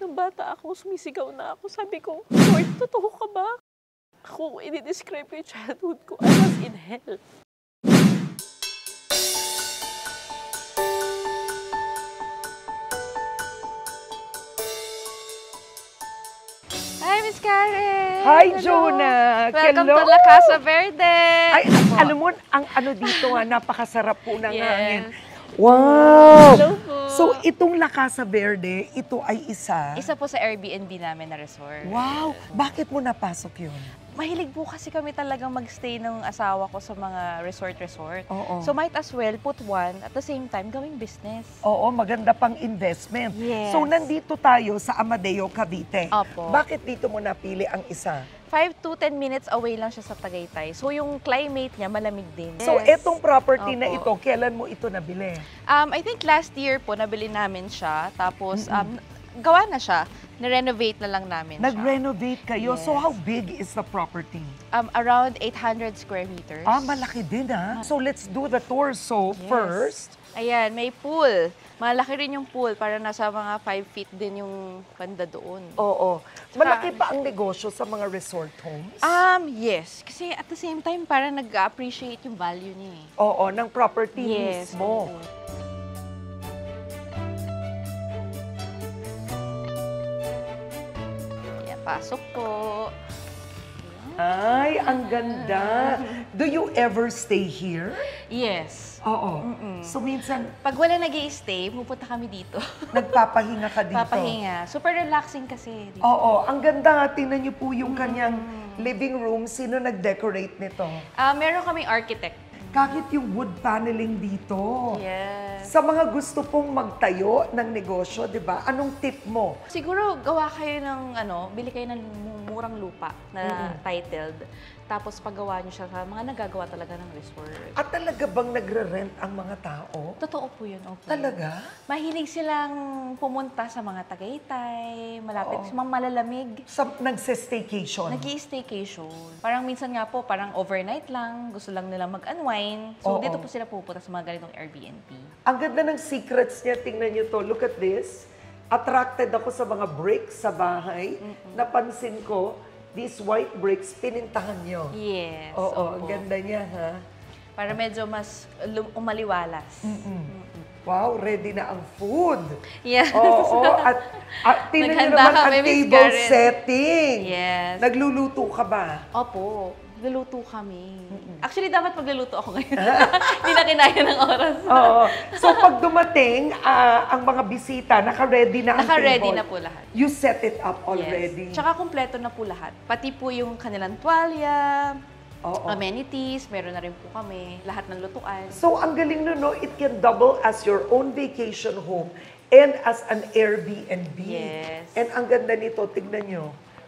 Nung bata ako, sumisigaw na ako. Sabi ko, Lord, totoo ka ba? Ako, i-describe ko yung childhood ko. I was in hell. Hi, Miss Karen! Hi, Jonah! Welcome Hello! to La Casa Verde! Ay, alam mo, ang ano dito, napakasarap po ng Yes. hangin. Wow! Hello po. So, itong La Casa Verde, ito ay isa? Isa po sa Airbnb namin na resort. Wow! Bakit mo napasok yun? Mahilig po kasi kami talagang mag-stay ng asawa ko sa mga resort-resort. Oo. So might as well put one at the same time gawing business. Oo, maganda pang investment. Yes. So, nandito tayo sa Amadeo, Cavite. Opo. Bakit dito mo napili ang isa? 5 to 10 minutes away lang siya sa Tagaytay. So yung climate niya malamig din. So, Yes. etong property na Opo. ito, kailan mo ito nabili? I think last year po nabili namin siya. Tapos gawa na siya. Na-renovate na lang namin siya. Nag-renovate kayo. Yes. So, how big is the property? Around 800 square meters. Ah, malaki din So, let's do the tour. So, Yes. first, Ayan, may pool. Malaki rin yung pool para nasa mga 5 feet din yung banda doon. oo. Malaki pa ang negosyo sa mga resort homes? Yes. Kasi at the same time, para nag-appreciate yung value niya eh. Oo, ng property Yes. mismo. oo. Ayan, pasok po. Ay, ang ganda. Do you ever stay here? Yes. Oo. So, minsan, Pag wala nag-i-stay, pupunta kami dito. nagpapahinga ka dito. Papahinga. Super relaxing kasi. Dito. Oo, ang ganda. Tingnan niyo po yung kanyang living room. Sino nag-decorate nito? Meron kaming architect. Kahit yung wood paneling dito. Yes. Sa mga gusto pong magtayo ng negosyo, di ba? Anong tip mo? Siguro gawa kayo ng bili kayo ng murang lupa na titled. Tapos paggawa niyo siya sa mga nagagawa talaga ng resort. At talaga bang nagre-rent ang mga tao? Totoo po yun, opo. Talaga? Mahilig silang pumunta sa mga Tagaytay, malapit sa mga malalamig. Nagse-staycation? Nag-i-staycation. Parang minsan nga po, parang overnight lang, gusto lang nilang mag-unwind. So Oo. dito po sila pupunta sa mga ganitong Airbnb. Ang ganda ng secrets niya. Tingnan niyo to. Look at this. Attracted ako sa mga bricks sa bahay. Napansin ko, these white bricks, pinintahan niyo. Yes. Oo, ang opo. ganda niya, ha? Para medyo mas umaliwalas. Wow, ready na ang food. Yes. Oo, at tingnan niyo Naghanda naman ang kami, Miss table Karen. setting. Yes. Nagluluto ka ba? Opo, nagluluto kami. Actually, dapat magluluto ako ngayon. Hindi na kinaya ng oras. Oo. So, pag dumating, ang mga bisita, naka-ready na ang Naka-ready table. na po lahat. You set it up already. Yes. Tsaka kumpleto na po lahat. Pati po yung kanilang tuwalya, Oo. amenities, meron na rin po kami, lahat ng lutuan. So, ang galing nun, no? It can double as your own vacation home and as an Airbnb. Yes. And ang ganda nito, tignan nyo.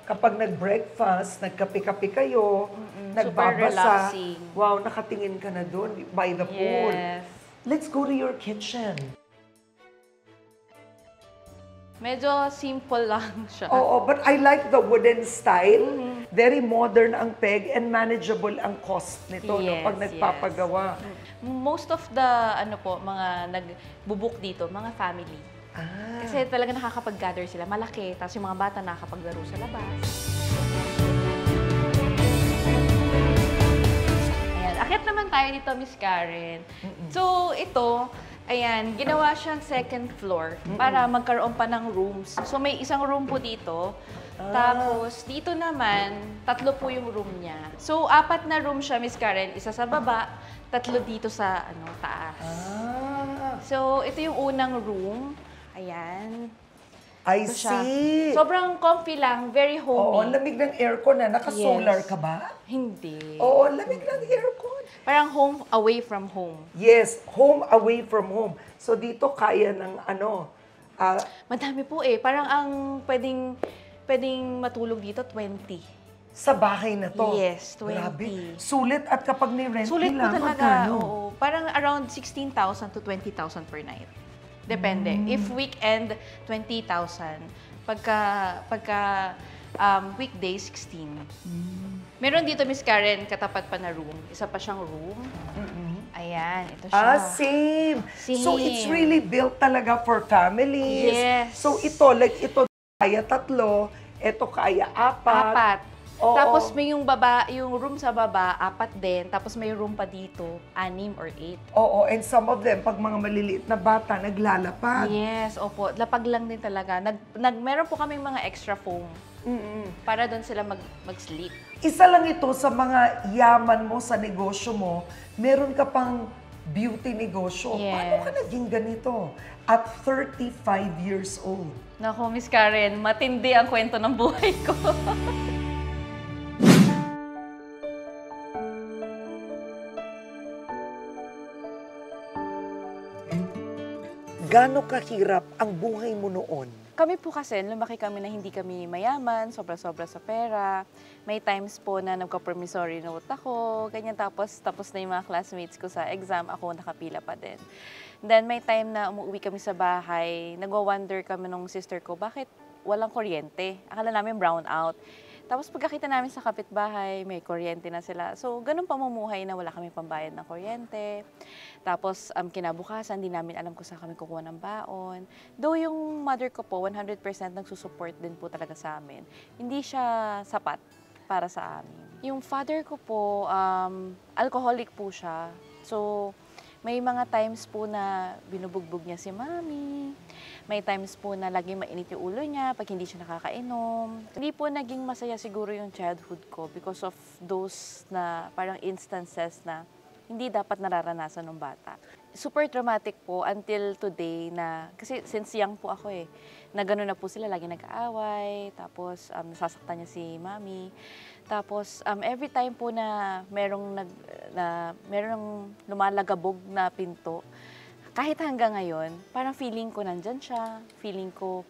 Kapag nag-breakfast, nagkape-kape kayo, nagbabasa. relaxing. Wow, nakatingin ka na doon by the pool. Yes. Let's go to your kitchen. Medyo simple lang siya. Oo, but I like the wooden style. Very modern ang peg and manageable ang cost nito no, Yes, pag nagpapagawa. Most of the mga nagbubuk dito, mga family. Ah, Kasi talaga nakakapag-gather sila. Malaki. Tapos yung mga bata nakakapaglaro sa labas. Ayan. Akyat naman tayo dito, Miss Karen. So, ito, ayan, ginawa siyang second floor para magkaroon pa ng rooms. So, may isang room po dito. Tapos, dito naman, 3 po yung room niya. So, 4 na room siya, Miss Karen. Isa sa baba, 3 dito sa taas. So, ito yung unang room. Ayan. I Ito siya. see. Sobrang comfy lang, very Oo, homey. lamig ng aircon na. Naka-solar Yes. ka ba? Hindi. Oo, lamig ng aircon. Parang home away from home. Yes, home away from home. So dito kaya ng Madami po eh. Parang ang pwedeng matulog dito, 20. sa bahay na to. Yes, 20. Grabe. Sulit at kapag ni-rent Sulit po nila, talaga. magkano? Oo. Parang around 16,000 to 20,000 per night. Depende. If weekend, 20,000. Pagka weekday, 16. Meron dito, Miss Karen, katapat pa na room. Isa pa siyang room. Ayan, ito siya. Same. So it's Same. really built talaga for families. Yes. So ito, like ito kaya 3, eto kaya 4. Apat. Oo. Tapos may yung room sa baba, 4 din. Tapos may room pa dito, 6 or 8. Oo, and some of them, pag mga maliliit na bata, naglalapag. Yes, opo. Lapag lang din talaga. Meron po kaming mga extra foam para doon sila mag-sleep. Isa lang ito sa mga yaman mo sa negosyo mo, meron ka pang beauty negosyo. Yes. Paano ka naging ganito at 35 years old? Naku, Miss Karen, matindi ang kwento ng buhay ko. Gaano kahirap ang buhay mo noon? Kami po kasi, lumaki kami na hindi kami mayaman, sobra-sobra sa pera. May times po na nagka-promissory note ako, ganyan. Tapos na yung mga classmates ko sa exam, ako nakapila pa din. Then may time na umuwi kami sa bahay, nagwa-wonder kami nung sister ko, bakit walang kuryente? Akala namin brown out. Tapos pagkakita namin sa kapitbahay, may kuryente na sila. So, ganun pamumuhay na wala kami pambayad ng kuryente. Tapos, kinabukasan, di namin alam kung saan kami kukuha ng baon. Though yung mother ko po, 100% nagsusupport din po talaga sa amin. Hindi siya sapat para sa amin. Yung father ko po, alcoholic po siya. So, may mga times po na binubugbog niya si mami. May times po na laging mainit yung ulo niya pag hindi siya nakakainom. Hindi po naging masaya siguro yung childhood ko because of those na parang instances na hindi dapat nararanasan ng bata. Super traumatic po until today na, kasi since young po ako na gano'n na po sila, lagi nag-aaway, tapos nasasaktan niya si mami. Tapos every time po na merong lumalagabog na pinto, kahit hanggang ngayon, parang feeling ko nandyan siya, feeling ko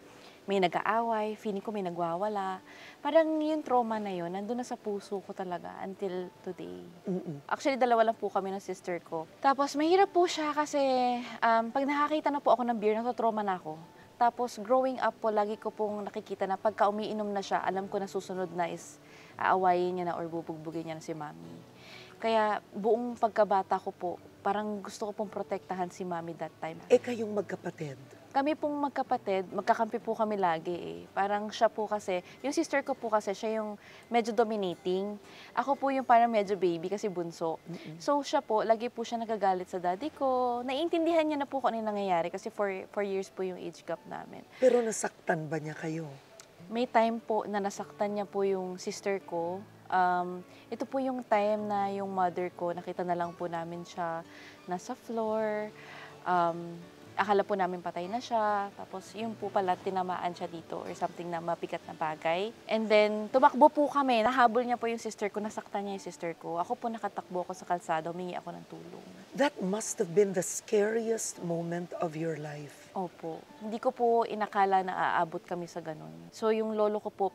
may nag-aaway, feeling ko may nagwawala. Parang yung trauma na yun, nandun na sa puso ko talaga until today. Actually, 2 lang po kami ng sister ko. Tapos mahirap po siya kasi pag nakakita na po ako ng beer, natotrauma na ako. Tapos growing up po, lagi ko pong nakikita na pagka umiinom na siya, alam ko na susunod na is aawayin niya na or bubugbugin niya na si mami. Kaya buong pagkabata ko po, parang gusto ko pong protektahan si mami that time. Kayong magkapatid? Kami pong magkapatid, magkakampi po kami lagi . Parang siya po kasi, yung sister ko po kasi, siya yung medyo dominating. Ako po yung parang medyo baby kasi bunso. So siya po, lagi po siya nagagalit sa daddy ko. Naiintindihan niya na po kung ano yung nangyayari kasi 4 years po yung age gap namin. Pero nasaktan ba niya kayo? May time po na nasaktan niya po yung sister ko. Ito po yung time na yung mother ko, nakita na lang po namin siya nasa floor. Akala po namin patay na siya. Tapos yun po pala, tinamaan siya dito or something na mabigat na bagay. And then, tumakbo po kami. Nahabol niya po yung sister ko, nasaktan niya yung sister ko. Ako po nakatakbo ako sa kalsada, humingi ako ng tulong. That must have been the scariest moment of your life. Opo. Hindi ko po inakala na aabot kami sa ganun. So yung lolo ko po,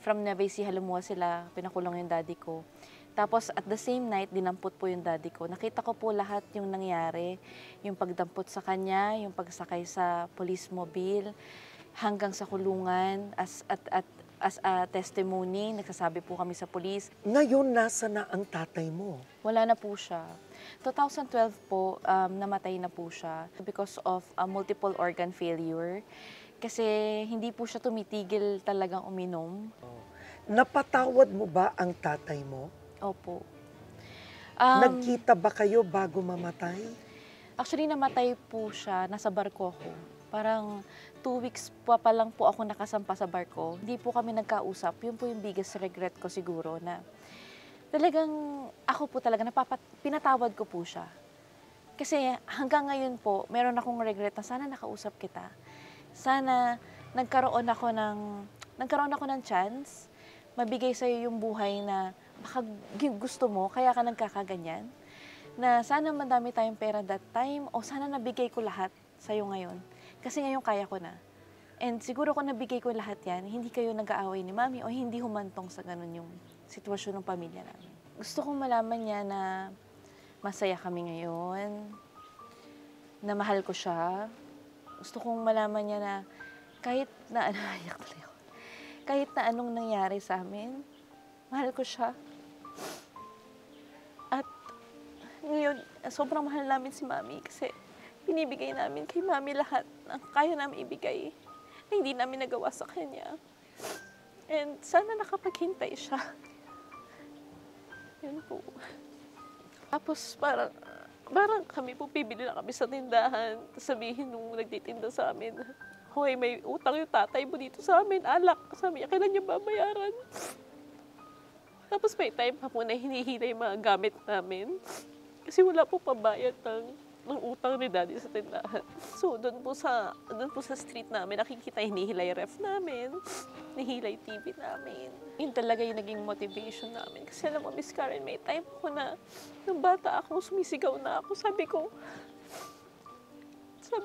from Nueva Ecija, lumuwas sila, pinakulong yung daddy ko. Tapos at the same night, dinampot po yung daddy ko. Nakita ko po lahat yung nangyari. Yung pagdampot sa kanya, yung pagsakay sa police mobile, hanggang sa kulungan as a testimony. Nagsasabi po kami sa police. Ngayon, nasa na ang tatay mo? Wala na po siya. 2012 po, namatay na po siya because of multiple organ failure. Kasi hindi po siya tumitigil talagang uminom. Napatawad mo ba ang tatay mo? Opo. Nagkita ba kayo bago mamatay? Actually, namatay po siya. Nasa barko ako. Parang 2 weeks pa lang po ako nakasampa sa barko. Hindi po kami nagkausap. Yun po yung biggest regret ko siguro na talagang ako po talaga, pinatawad ko po siya. Kasi hanggang ngayon po, meron akong regret na sana nakausap kita. Sana nagkaroon ako ng chance, mabigay sa'yo yung buhay na baka gusto mo, kaya ka nagkakaganyan. Na sana madami tayong pera that time, o sana nabigay ko lahat sa'yo ngayon. Kasi ngayon kaya ko na. And siguro kung nabigay ko lahat yan, hindi kayo nag-aaway ni mami o hindi humantong sa ganun yung sitwasyon ng pamilya namin. Gusto kong malaman niya na masaya kami ngayon, na mahal ko siya. Gusto kong malaman niya na kahit na naiyak tuloy ako. Kahit na anong nangyari sa amin, mahal ko siya. At ngayon, sobrang mahal namin si mami kasi binibigay namin kay mami lahat ng kaya namin ibigay. na hindi namin nagawa sa kanya. And sana nakapaghintay siya. Yun po. Tapos parang kami po, bibili na kami sa tindahan. Sabihin nung nagtitinda sa amin, hoy, may utang yung tatay mo dito sa amin, alak. Sabi niya, kailan niya babayaran? Tapos may time pa po na hinihila yung mga gamit namin. Kasi wala po pabayad ng utang ni daddy sa tindahan. So, doon po sa street namin, nakikita hinihila yung ref namin, nihila yung TV namin. Yun talaga yung naging motivation namin. Kasi alam mo, Miss Karen, may time po na nung bata ako, sumisigaw na ako. Sabi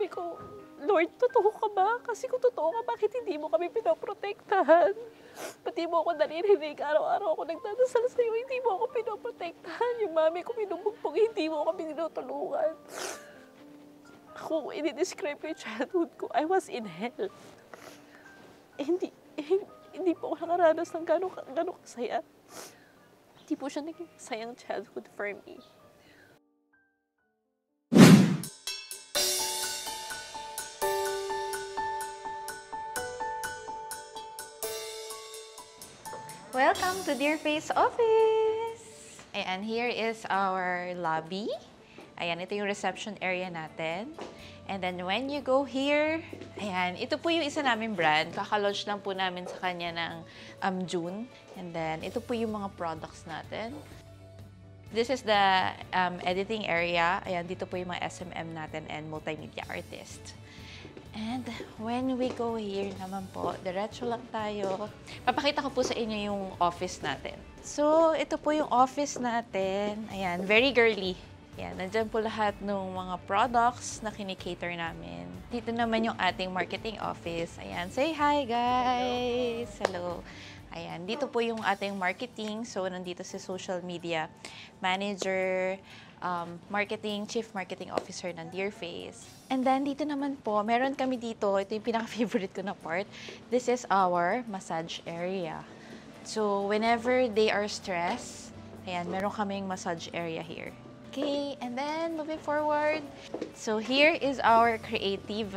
ko, Lord, totoo ka ba? Kasi kung totoo ka, bakit hindi mo kami pinoprotektahan? Pati mo ako naririnig, araw-araw ako nagdadasal sa'yo, hindi mo ako pinoprotektahan. Yung mami ko pinubugbog, hindi mo kami tinutulungan. Ako, i-describe ko yung childhood ko, I was in hell. Hindi po ako nakaranas ng gano'ng kasaya. Hindi po siya naging sayang childhood for me. Welcome to Dear Face Office! Ayan, here is our lobby. Ayan, ito yung reception area natin. And then when you go here, ayan, ito po yung isa namin brand. Kaka-launch lang po namin sa kanya ng June. And then, ito po yung mga products natin. This is the editing area. Ayan, dito po yung mga SMM natin and multimedia artist. And when we go here naman po, diretso lang tayo. Papakita ko po sa inyo yung office natin. So, ito po yung office natin. Ayan, very girly. Ayan, nandyan po lahat ng mga products na kinikater namin. Dito naman yung ating marketing office. Ayan, say hi guys! Hello! Ayan, dito po yung ating marketing. So, nandito si social media manager, chief marketing officer ng Dearface. And then, dito naman po, meron kami dito, ito yung pinaka-favorite ko na part. This is our massage area. So, whenever they are stressed, ayan, meron kaming massage area here. Okay, and then, moving forward. So, here is our creative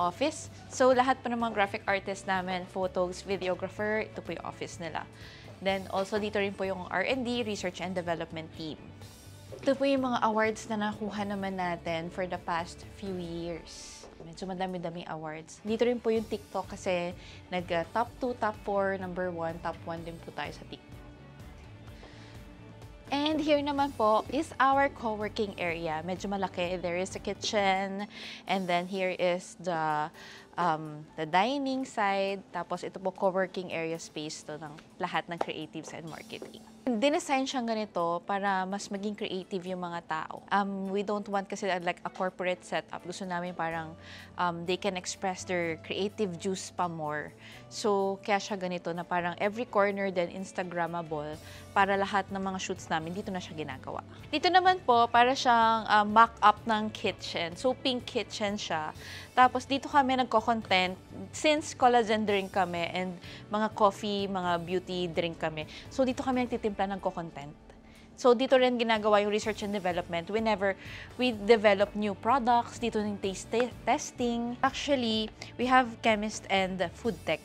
office. So, lahat po ng mga graphic artist namin, photos, videographer, ito po yung office nila. Then, also dito rin po yung R&D, Research and Development team. Ito po yung mga awards na nakuha naman natin for the past few years. Medyo madami-daming awards. Dito rin po yung TikTok kasi nag-top 2, top 4, number 1, top 1 din po tayo sa TikTok. And here naman po is our co-working area. Medyo malaki. There is a kitchen. And then here is the dining side. Tapos ito po co-working area space to ng lahat ng creatives and marketing. Dinesign siyang ganito para mas maging creative yung mga tao. We don't want kasi like a corporate setup. Gusto namin parang they can express their creative juice pa more. So, kaya siya ganito na parang every corner din Instagrammable para lahat ng mga shoots namin, dito na siya ginagawa. Dito naman po, para siyang mock-up ng kitchen. So, pink kitchen siya. Tapos, dito kami nagko-content since collagen drink kami and mga coffee, mga beauty drink kami. So, dito kami nagtitimpla ng co-content. So, dito rin ginagawa yung research and development whenever we develop new products, dito yung taste testing. Actually, we have chemist and food tech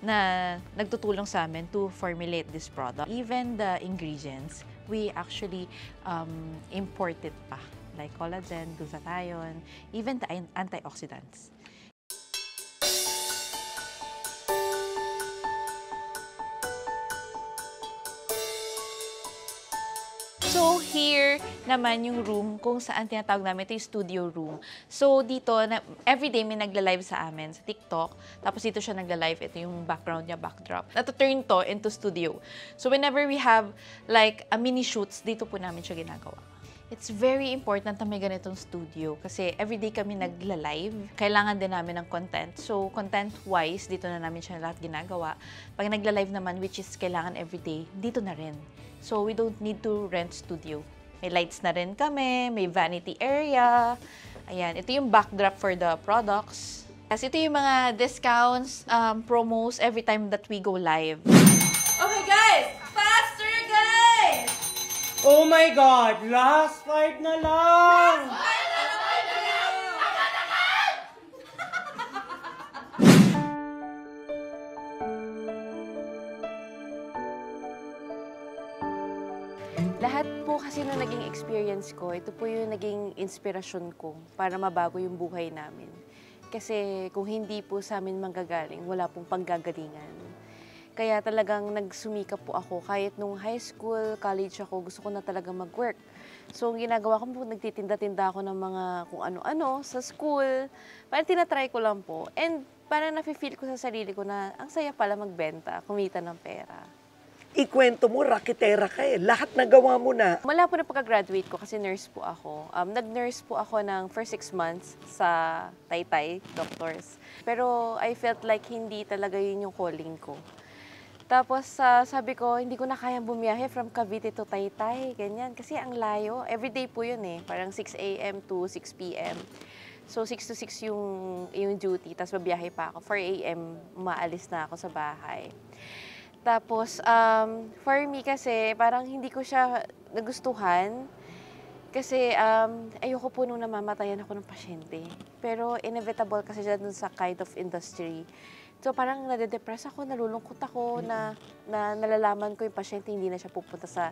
na nagtutulong sa amin to formulate this product. Even the ingredients, we actually import it pa. Like collagen, glutathione, even the antioxidants. So, here naman yung room kung saan tinatawag namin ito yung studio room. So, dito, everyday may nagla-live sa amin sa TikTok. Tapos dito siya nagla-live. Ito yung background niya, backdrop. Nato-turn to into studio. So, whenever we have like a mini shoots, dito po namin siya ginagawa. It's very important na may ganitong studio kasi everyday kami nagla-live. Kailangan din namin ng content. So, content-wise, dito na namin siya lahat ginagawa. Pag nagla-live naman, which is kailangan everyday, dito na rin. So, we don't need to rent studio. May lights na rin kami, may vanity area. Ayan, ito yung backdrop for the products. Kasi ito yung mga discounts, promos every time that we go live. Okay, guys! Faster, guys! Oh my God! Last 5 na lang! Last 5 na lang! Lahat po kasi na naging experience ko, ito po yung naging inspirasyon ko para mabago yung buhay namin. Kasi kung hindi po sa amin manggagaling, wala pong panggagalingan. Kaya talagang nagsumikap po ako. Kahit nung high school, college ako, gusto ko na talaga mag-work. So, ang ginagawa ko po, nagtitinda-tinda ako ng mga kung ano-ano sa school. Parang tinatry ko lang po. And parang nafe-feel ko sa sarili ko na ang saya pala magbenta, kumita ng pera. Ikwento mo, raketera ka eh. Lahat nagawa mo na. Mula po na pagka-graduate ko, kasi nurse po ako. Nag-nurse po ako ng for 6 months sa Taytay Doctors. Pero I felt like hindi talaga yun yung calling ko. Tapos sabi ko, hindi ko na kayang bumiyahe from Cavite to Taytay, ganyan. Kasi ang layo. Everyday po yun eh. Parang 6 a.m. to 6 p.m. So 6 to 6 yung duty. Tapos babiyahe pa ako. 4 a.m. umaalis na ako sa bahay. Tapos, for me kasi, parang hindi ko siya nagustuhan. Kasi ayoko po nung namamatayan ako ng pasyente. Pero inevitable kasi dyan sa kind of industry. So parang nade-depress ako, nalulungkot ako na nalalaman ko yung pasyente hindi na siya pupunta sa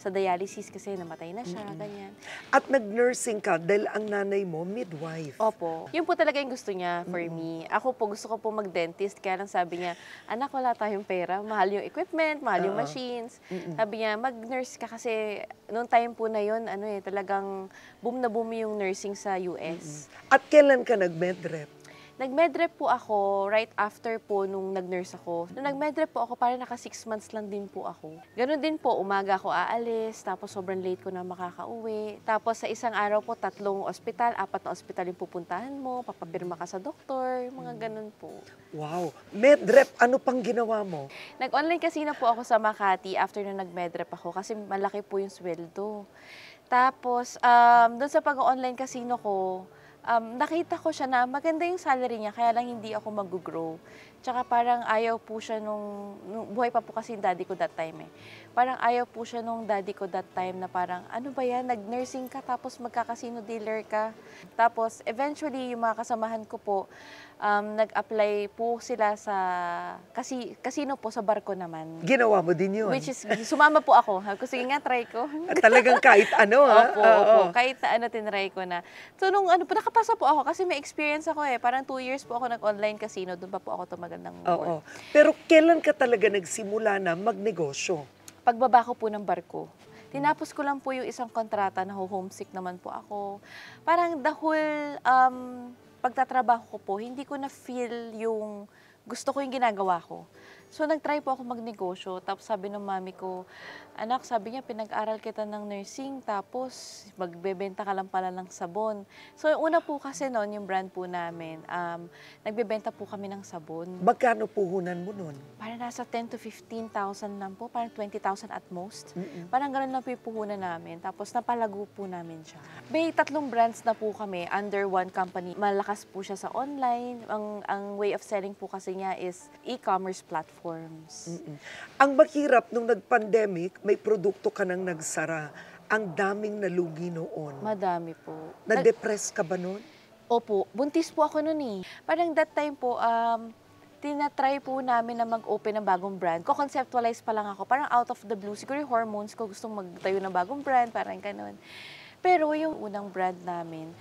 dialysis kasi namatay na siya, ganyan. At nag-nursing ka dahil ang nanay mo, midwife. Opo. Yun po talaga yung gusto niya for me. Ako po, gusto ko po mag-dentist. Kaya lang sabi niya, anak, wala tayong pera. Mahal yung equipment, mahal yung machines. Sabi niya, mag-nurse ka kasi noong time po na yun, talagang boom na boom yung nursing sa US. At kailan ka nag-medrep? Nag-medrep po ako right after po nung nag-nurse ako. Nung nag-medrep po ako, parang naka 6 months lang din po ako. Ganon din po, umaga ako aalis, tapos sobrang late ko na makakauwi. Tapos sa isang araw po, 3 ospital, 4 na ospital yung pupuntahan mo, papapirma ka sa doktor, mga ganon po. Wow. Medrep, ano pang ginawa mo? Nag-online casino po ako sa Makati after na nag-medrep ako kasi malaki po yung sweldo. Tapos, doon sa pag-online casino ko, nakita ko siya na maganda yung salary niya, kaya lang hindi ako mag-grow. Tsaka parang ayaw po siya nung buhay pa po kasi yung daddy ko that time eh. Parang ayaw po siya nung daddy ko that time na parang, ano ba yan, nag-nursing ka tapos magka-casino dealer ka. Tapos eventually yung mga kasamahan ko po, nag-apply po sila sa casino po sa barko naman. Ginawa mo din yun? Which is, sumama po ako. Sige nga, try ko. At talagang kahit ano, ha? Opo. Kahit na ano, tinry ko na. So, nung nakapasa po ako, kasi may experience ako eh. Parang 2 years po ako nag-online casino. Doon pa po ako tumagal ng Oo. work. Pero kailan ka talaga nagsimula na magnegosyo? Pagbaba ko po ng barko, tinapos ko lang po yung isang kontrata na homesick naman po ako. Parang the whole pagtatrabaho ko po, hindi ko na-feel yung gusto ko yung ginagawa ko. So, nag-try po ako magnegosyo. Tapos sabi ng mami ko, anak, sabi niya, pinag-aral kita ng nursing, tapos magbebenta ka lang pala ng sabon. So, yung una po kasi noon, yung brand po namin, nagbebenta po kami ng sabon. Magkano puhunan mo nun? Parang nasa 10 to 15,000 lang po, parang 20,000 at most. Parang ganun lang po yung puhunan namin. Tapos napalago po namin siya. May 3 brands na po kami under one company. Malakas po siya sa online. Ang way of selling po kasi niya is e-commerce platforms. Ang mahirap nung nag-pandemic, may produkto ka nang nagsara. Ang daming nalugi noon. Madami po. Na-depress ka ba noon? Opo, buntis po ako noon eh. Parang that time po, tinatry po namin na mag-open ng bagong brand. Ko-conceptualize pa lang ako. Parang out of the blue. Siguro yung hormones ko, gustong magtayo ng bagong brand, parang ganun. Pero yung unang brand namin,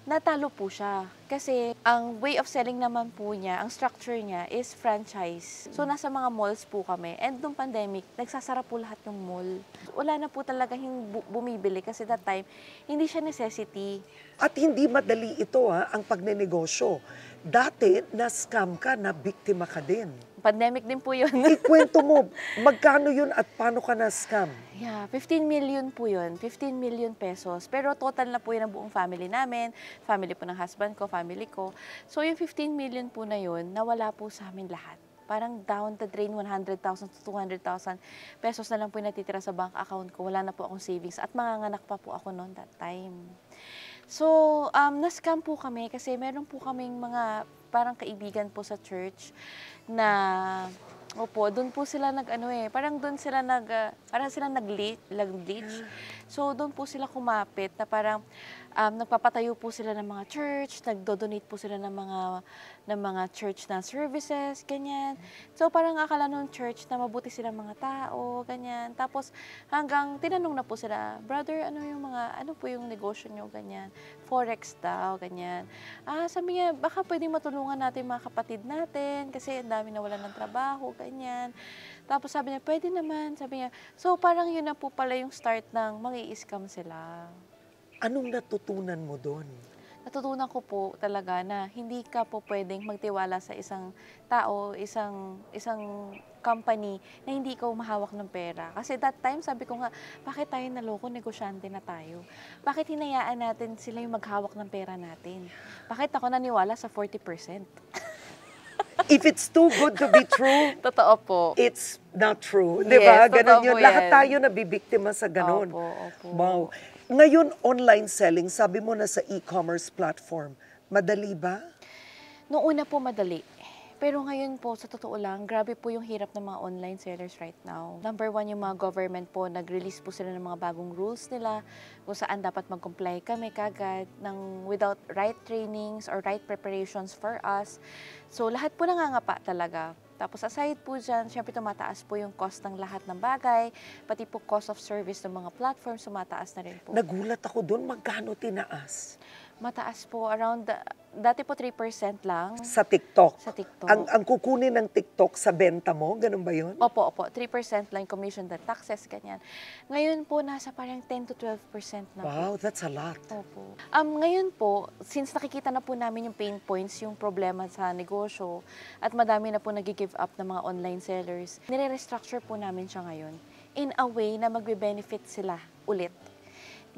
natalo po siya. Kasi ang way of selling naman po niya, ang structure niya is franchise. So nasa mga malls po kami. And nung pandemic, nagsasara po lahat ng mall. Wala na po talaga yung bumibili kasi that time, hindi siya necessity. At hindi madali ito ang pagnenegosyo. Dati, na-scam ka, na biktima ka din. Pandemic din po yun. Ikwento mo, magkano yun at paano ka na-scam? Yeah, 15 million po yun. 15 million pesos. Pero total na po yun ang buong family namin. Family po ng husband ko, family ko. So yung 15 million po na yun, nawala po sa amin lahat. Parang down the drain, 100,000 to 200,000 pesos na lang po yung natitira sa bank account ko. Wala na po akong savings. At manganganak pa po ako noon that time. So, na-scam po kami kasi meron po kaming mga parang kaibigan po sa church na, opo, doon po sila parang doon sila parang sila nag-leech. So doon po sila kumapit na parang nagpapatayo po sila ng mga church, nagdo-donate po sila ng mga church na services, ganyan. So parang akala nung church na mabuti silang mga tao, ganyan. Tapos hanggang tinanong na po sila, brother, ano po yung negosyo nyo, ganyan. Forex daw, ganyan. Sabi niya, baka pwede matulungan natin mga kapatid natin kasi ang dami nawalan ng trabaho, ganyan. Tapos sabi niya, pwede naman, sabi niya. So parang yun na po pala yung start ng mangi-scam sila. Anong natutunan mo doon? Natutunan ko po talaga na hindi ka po pwedeng magtiwala sa isang tao, isang company na hindi ka mahawak ng pera. Kasi that time, sabi ko nga, bakit tayo naloko, negosyante na tayo? Bakit hinayaan natin sila yung maghawak ng pera natin? Bakit ako naniwala sa 40%? If it's too good to be true, Totoo po. it's not true. Di ba? Yes, Ganon totoo yun. po Lahat yan. tayo nabibiktima sa ganon. Opo. Wow. Ngayon, online selling, sabi mo na sa e-commerce platform, madali ba? Noong una po madali. Pero ngayon po, sa totoo lang, grabe po yung hirap ng mga online sellers right now. Number one, yung mga government po, nag-release po sila ng mga bagong rules nila kung saan dapat mag-comply kami kagad without right trainings or right preparations for us. So lahat po nangangapa talaga. Tapos aside po dyan, syempre tumataas po yung cost ng lahat ng bagay, pati po cost of service ng mga platforms, tumataas na rin po. Nagulat ako doon, magkano tinaas? Mataas po, dati po 3% lang Sa TikTok. sa TikTok. Ang kukunin ng TikTok sa benta mo, ganun ba yun? Opo, 3% lang commission the taxes, ganyan. Ngayon po, nasa parang 10 to 12% na po. Wow, that's a lot. Opo. Ngayon po, since nakikita na po namin yung pain points, yung problema sa negosyo, at madami na po nag-give up ng mga online sellers, nire-restructure po namin siya ngayon in a way na magbe-benefit sila ulit.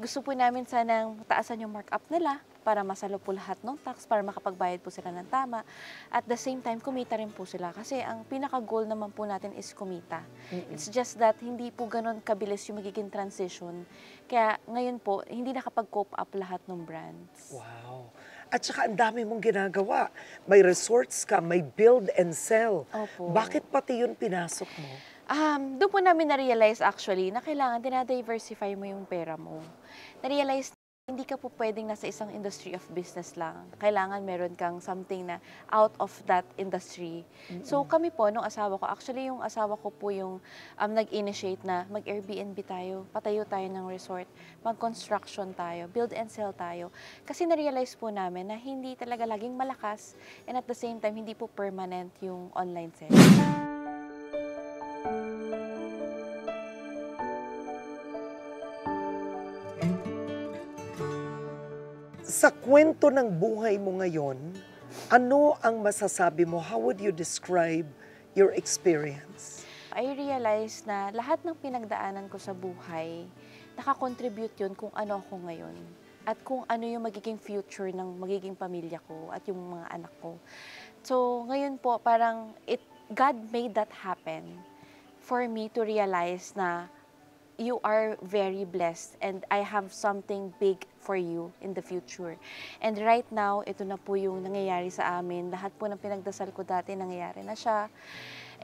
Gusto po namin sanang taasan yung markup nila para masalo po lahat ng tax, para makapagbayad po sila ng tama. At the same time, kumita rin po sila. Kasi ang pinaka-goal naman po natin is kumita. It's just that hindi po ganun kabilis yung magiging transition. Kaya ngayon po, hindi nakapag-cope up lahat ng brands. Wow. At saka ang dami mong ginagawa. May resorts ka, may build and sell. Opo. Bakit pati yun pinasok mo? Doon po namin na-realize actually na kailangan dinadiversify mo yung pera mo. Na-realize na hindi ka po pwedeng nasa isang industry of business lang. Kailangan meron kang something na out of that industry. So kami po, nung asawa ko, actually yung asawa ko po yung nag-initiate na mag-Airbnb tayo, patayo tayo ng resort, mag-construction tayo, build and sell tayo. Kasi na-realize po namin na hindi talaga laging malakas and at the same time, hindi po permanent yung online selling. Sa kwento ng buhay mo ngayon, ano ang masasabi mo? How would you describe your experience? I realized na lahat ng pinagdaanan ko sa buhay, nakakontribute yun kung ano ako ngayon. At kung ano yung magiging future ng magiging pamilya ko at yung mga anak ko. So ngayon po, parang God made that happen for me to realize na you are very blessed and I have something big for you in the future. And right now, ito na po yung nangyayari sa amin. Lahat po ng pinagdasal ko dati, nangyayari na siya.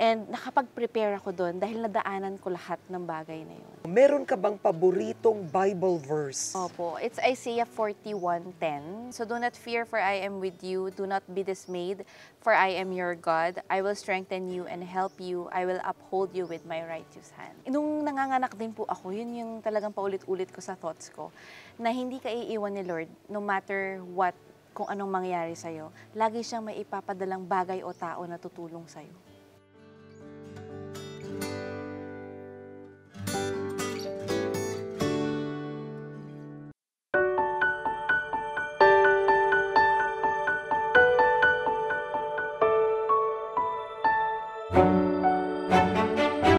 And nakapag-prepare ako doon dahil nadaanan ko lahat ng bagay na yun. Meron ka bang paboritong Bible verse? Opo, it's Isaiah 41:10. So do not fear, for I am with you. Do not be dismayed, for I am your God. I will strengthen you and help you. I will uphold you with my righteous hand. Nung nanganganak din po ako, yun yung talagang paulit-ulit ko sa thoughts ko, na hindi ka iiwan ni Lord no matter what, kung anong mangyari sa'yo. Lagi siyang may ipapadalang bagay o tao na tutulong sa'yo. Thank you.